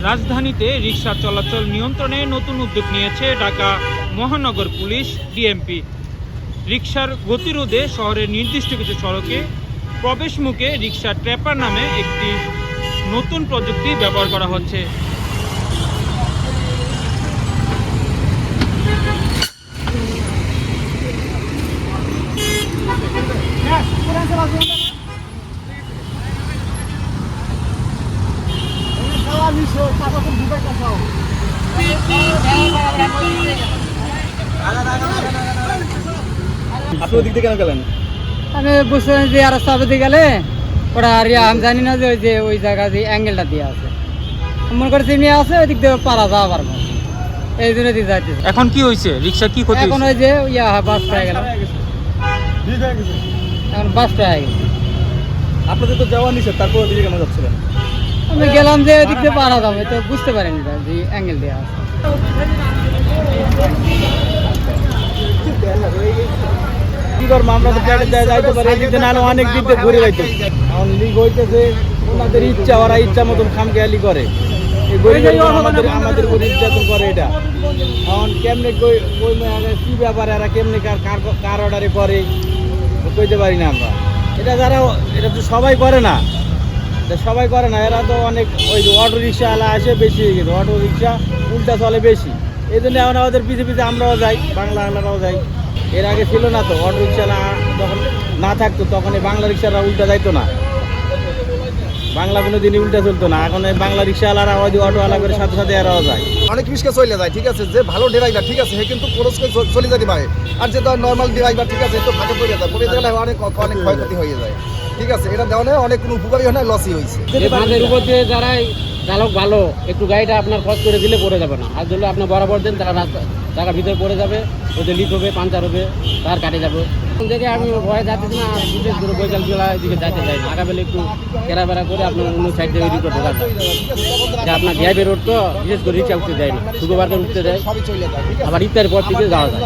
রাজধানীতে রিকশা চলাচল নিয়ন্ত্রণে নতুন উদ্যোগ নিয়েছে ঢাকা মহানগর পুলিশ ডিএমপি। রিকশার গতিরোধে শহরের নির্দিষ্ট কিছু সড়কে প্রবেশমুখে রিকশা ট্র্যাপার নামে একটি নতুন প্রযুক্তি ব্যবহার করা হচ্ছে। আমি বুঝলাম যে আর সাবেতে গেলে ওরা আর আমি জানি না যে ওই যে ওই জায়গা যে অ্যাঙ্গেলটা দিয়ে আছে, মনে করছি নিয়ে আছে ওই দিক দিয়ে পারা যাওয়া পারবো, এই জন্য দিয়ে যাইতে। এখন কি হয়েছে? রিকশা কি ক্ষতি? এখন ওই যে বাস পেয়ে গেল, এখন বাস পেয়ে গেছে। আপনাদের তো যাওয়া নিষেধ, তারপর দিকে কেন যাচ্ছিলেন? আমি গেলাম যে ওই দিক দিয়ে পারা যাবে, তো বুঝতে পারিনি যে অ্যাঙ্গেল দিয়ে আছে। কি করবো, আমরা তো যাইতে পারি, এদিক দিয়ে নাহলে অনেক দিক দিয়ে ঘুরে যাইতে। এখন লিগ হইতেছে, ওনাদের ইচ্ছা, ওরা ইচ্ছা মতন খামখেয়ালি করে, এই গরিব আমাদের উপর নির্যাতন করে। এটা এখন কেমনে কি ব্যাপারে এরা কেমনে কার অর্ডারে করে কইতে পারি না আমরা। এটা তো সবাই করে না, সবাই করে না, এরা তো অনেক ওই অটো রিক্সাওয়ালা আসে বেশি হয়ে গেছে, অটো রিক্সা উল্টা চলে বেশি, এই জন্য এখন আমাদের পিছিয়ে পিছিয়ে আমরাও যাই, বাংলারাও যাই। এর আগে ছিল না তো, অটো রিক্সাওয়ালা যখন না থাকতো তখন এই বাংলা রিক্সারা উল্টা যাইতো না, বাংলা কোনো দিনই উল্টা চলতো না। এখন এই বাংলা রিক্সাওয়ালারা ওই অটোওয়ালা করে সাথে সাথে এরাও যায়, অনেক রিক্সা চলে যায়। ঠিক আছে, যে ভালো ড্রাইভার ঠিক আছে, সে কিন্তু খরচ করে চলে যেতে পারে, আর যে নর্মাল ড্রাইভার ঠিক আছে তো ফাঁকে পড়ে যায়, পড়ে গেলে অনেক অনেক ক্ষয়ক্ষতি হয়ে যায়। ঠিক আছে, এটা দেওয়া অনেক কোনো উপকারী হয় না, লসই হয়েছে। বাঁধের উপর দিয়ে যারাই চালক ভালো, একটু গাড়িটা আপনার খরচ করে দিলে পড়ে যাবে না, আর ধরলে আপনার বরাবর দেন তারা টাকার ভিতরে পড়ে যাবে, ওদের লিক হবে, পাঞ্চার হবে, তার কাটে যাবে। দেখে আমি ভয়ে যাচ্ছি না, বিশেষ করে বৈকালবেলা এদিকে যাইতে চাই না, আগাবেলা একটু কেরাবেড়া করে আপনার অন্য সাইড থেকে রিপোর্ট ঢোকা যায়। যে আপনার ভিআইপি রোড তো বিশেষ করে রিক্সা উঠতে দেয় না, শুক্রবার করে উঠতে দেয়, আবার ইফতারের পর থেকে যাওয়া যায়।